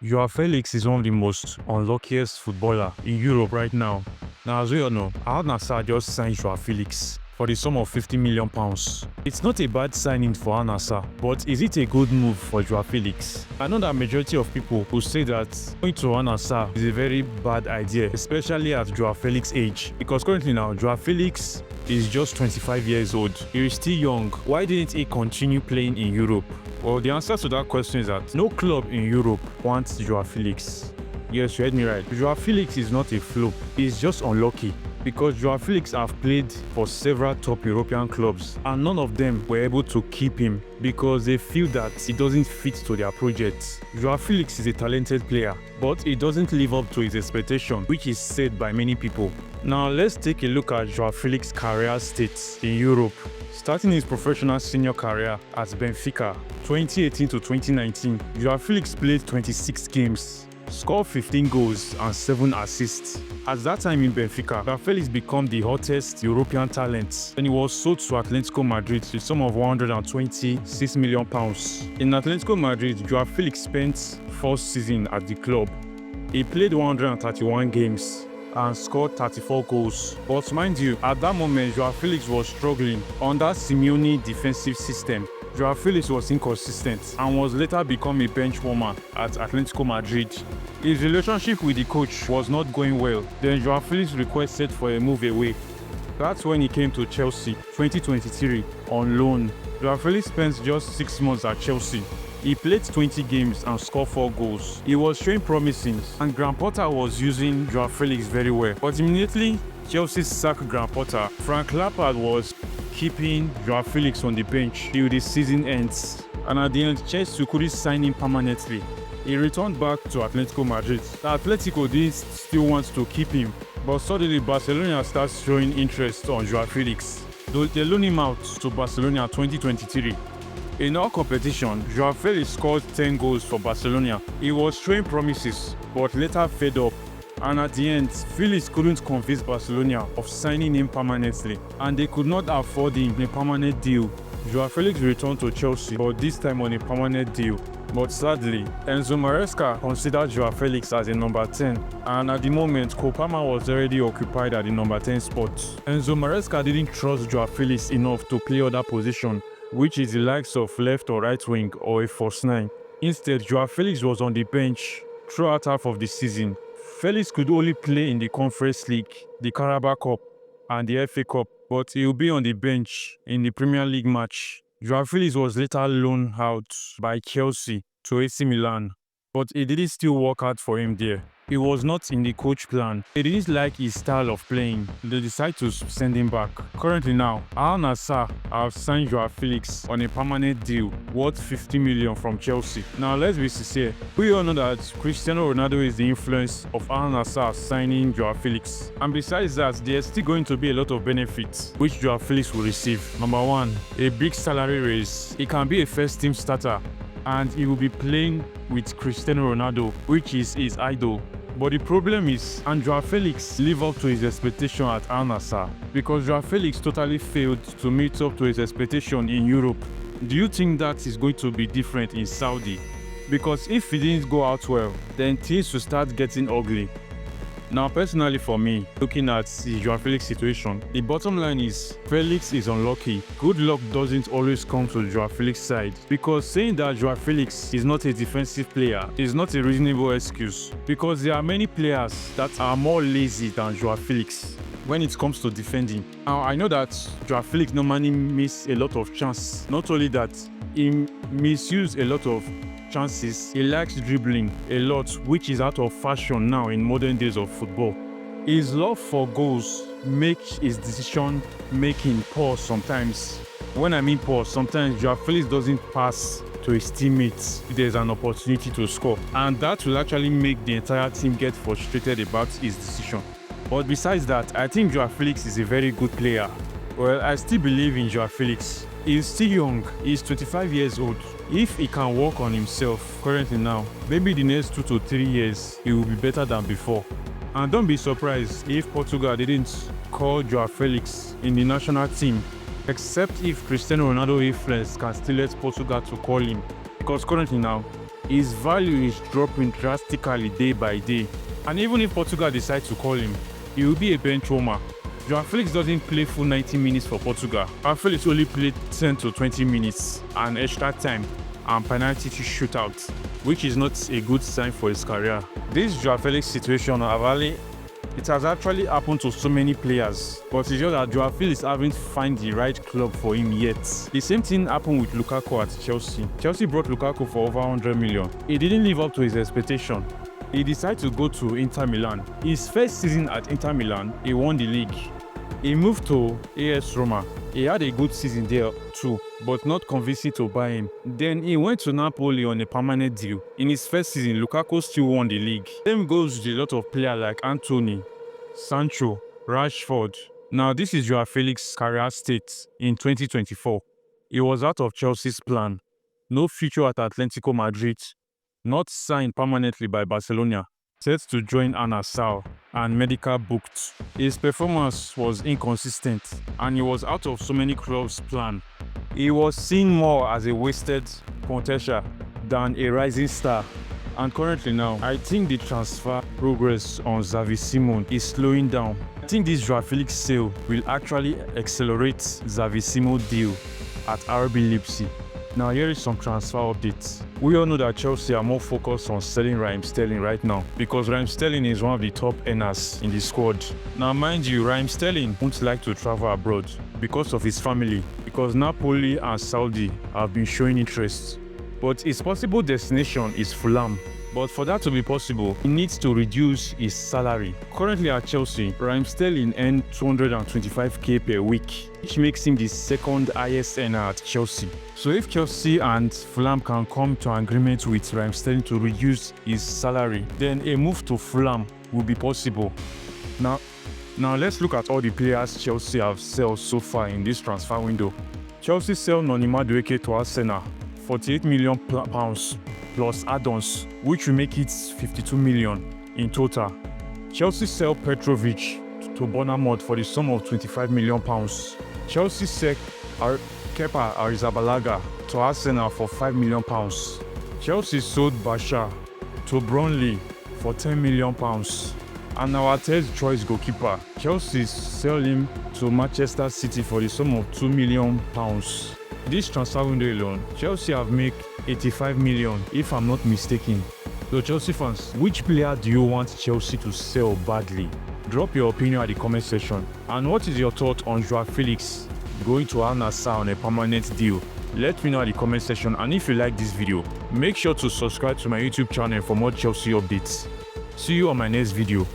Joao Felix is one of the most unluckiest footballer in Europe right now. Now, as we all know, Al-Nassr just signed Joao Felix for the sum of £50 million. It's not a bad signing for Al-Nassr, but is it a good move for Joao Felix? I know that majority of people will say that going to Al-Nassr is a very bad idea, especially at Joao Felix's age, because currently now Joao Felix is just 25 years old. He is still young. Why didn't he continue playing in Europe? Well, the answer to that question is that no club in Europe wants Joao Felix. Yes, you heard me right. Joao Felix is not a flop. He's just unlucky because Joao Felix have played for several top European clubs and none of them were able to keep him because they feel that he doesn't fit to their project. Joao Felix is a talented player, but he doesn't live up to his expectation, which is said by many people. Now, let's take a look at Joao Felix's career stats in Europe. Starting his professional senior career at Benfica, 2018 to 2019, Joao Felix played 26 games, scored 15 goals and 7 assists. At that time in Benfica, Joao Felix became the hottest European talent and he was sold to Atletico Madrid with a sum of £126 million. In Atletico Madrid, Joao Felix spent 4 seasons at the club. He played 131 games and scored 34 goals. But mind you, at that moment, Joao Felix was struggling under Simeone defensive system. Joao Felix was inconsistent and was later become a bench warmer at Atletico Madrid. His relationship with the coach was not going well. Then Joao Felix requested for a move away. That's when he came to Chelsea, 2023, on loan. Joao Felix spent just 6 months at Chelsea. He played 20 games and scored 4 goals. He was showing promising and Graham Potter was using Joao Felix very well. But immediately, Chelsea sacked Graham Potter. Frank Lampard was keeping Joao Felix on the bench till the season ends. And at the end, Chelsea couldn't sign him permanently. He returned back to Atletico Madrid. The Atletico did still want to keep him, but suddenly Barcelona starts showing interest on Joao Felix. They loaned him out to Barcelona 2023. In all competition, Joao Felix scored 10 goals for Barcelona. He was showing promises, but later fed up. And at the end, Felix couldn't convince Barcelona of signing him permanently, and they could not afford him a permanent deal. Joao Felix returned to Chelsea, but this time on a permanent deal. But sadly, Enzo Maresca considered Joao Felix as a number 10, and at the moment, Kopama was already occupied at the number 10 spot. Enzo Maresca didn't trust Joao Felix enough to play other position, which is the likes of left or right wing or a false 9. Instead, Joao Felix was on the bench throughout half of the season. Felix could only play in the Conference League, the Carabao Cup, and the FA Cup, but he will be on the bench in the Premier League match. Joao Felix was later loaned out by Chelsea to AC Milan, but it didn't still work out for him there. He was not in the coach plan. They didn't like his style of playing. They decided to send him back. Currently now, Al-Nassr have signed Joao Felix on a permanent deal worth $50 million from Chelsea. Now let's be sincere. We all know that Cristiano Ronaldo is the influence of Al-Nassr signing Joao Felix. And besides that, there's still going to be a lot of benefits which Joao Felix will receive. Number 1, a big salary raise. He can be a first team starter and he will be playing with Cristiano Ronaldo, which is his idol. But the problem is, Joao Felix live up to his expectation at Al-Nassr because Joao Felix totally failed to meet up to his expectation in Europe. Do you think that is going to be different in Saudi? Because if he didn't go out well, then things will start getting ugly. Now, personally for me, looking at the Joao Felix situation, the bottom line is Felix is unlucky. Good luck doesn't always come to Joao Felix's side because saying that Joao Felix is not a defensive player is not a reasonable excuse because there are many players that are more lazy than Joao Felix when it comes to defending. Now, I know that Joao Felix normally misses a lot of chances. Not only that, he misuses a lot of chances. He likes dribbling a lot, which is out of fashion now in modern days of football. His love for goals makes his decision making poor sometimes. When I mean poor, sometimes Joao Felix doesn't pass to his teammates if there's an opportunity to score, and that will actually make the entire team get frustrated about his decision. But besides that, I think Joao Felix is a very good player. Well, I still believe in Joao Felix. He's still young, he's 25 years old. If he can work on himself currently now, maybe the next 2 to 3 years, he will be better than before. And don't be surprised if Portugal didn't call Joao Felix in the national team, except if Cristiano Ronaldo influence can still let Portugal to call him. Because currently now, His value is dropping drastically day by day. And even if Portugal decide to call him, he will be a bench warmer. Joao Felix doesn't play full 90 minutes for Portugal. Joao Felix only played 10 to 20 minutes and extra time and penalty shootout, which is not a good sign for his career. This Joao Felix situation it has actually happened to so many players, but it's just that Joao Felix haven't found the right club for him yet. The same thing happened with Lukaku at Chelsea. Chelsea brought Lukaku for over 100 million. He didn't live up to his expectation. He decided to go to Inter Milan. His first season at Inter Milan, he won the league. He moved to AS Roma. He had a good season there too, but not convincing to buy him. Then he went to Napoli on a permanent deal. In his first season, Lukaku still won the league. Same goes with a lot of players like Anthony, Sancho, Rashford. Now this is Joao Felix's career state in 2024. He was out of Chelsea's plan. No future at Atletico Madrid. Not signed permanently by Barcelona. Set to join Al-Nassr and medical booked. His performance was inconsistent and he was out of so many clubs' plan. He was seen more as a wasted potential than a rising star. And currently now, I think the transfer progress on Xavi Simons is slowing down. I think this Joao Felix sale will actually accelerate Xavi Simons deal at RB Leipzig. Now here is some transfer updates. We all know that Chelsea are more focused on selling Raheem Sterling right now because Raheem Sterling is one of the top earners in the squad. Now mind you, Raheem Sterling won't like to travel abroad because of his family, because Napoli and Saudi have been showing interest. But his possible destination is Fulham. But for that to be possible, he needs to reduce his salary. Currently at Chelsea, Raheem Sterling earns 225k per week, which makes him the second highest earner at Chelsea. So if Chelsea and Fulham can come to an agreement with Raheem Sterling to reduce his salary, then a move to Fulham will be possible. Now let's look at all the players Chelsea have sold so far in this transfer window. Chelsea sell Noni Madueke to Arsenal, £48 million plus add-ons, which will make it 52 million in total. Chelsea sell Petrovic to Bournemouth for the sum of £25 million. Chelsea sell Kepa Arrizabalaga to Arsenal for £5 million. Chelsea sold Bashar to Burnley for £10 million. And our third choice goalkeeper, Chelsea sell him to Manchester City for the sum of £2 million. This transfer window alone, Chelsea have made 85 million, if I'm not mistaken. So Chelsea fans, which player do you want Chelsea to sell badly? Drop your opinion at the comment section. And what is your thought on Joao Felix going to Al-Nassr on a permanent deal? Let me know at the comment section, and if you like this video, make sure to subscribe to my YouTube channel for more Chelsea updates. See you on my next video.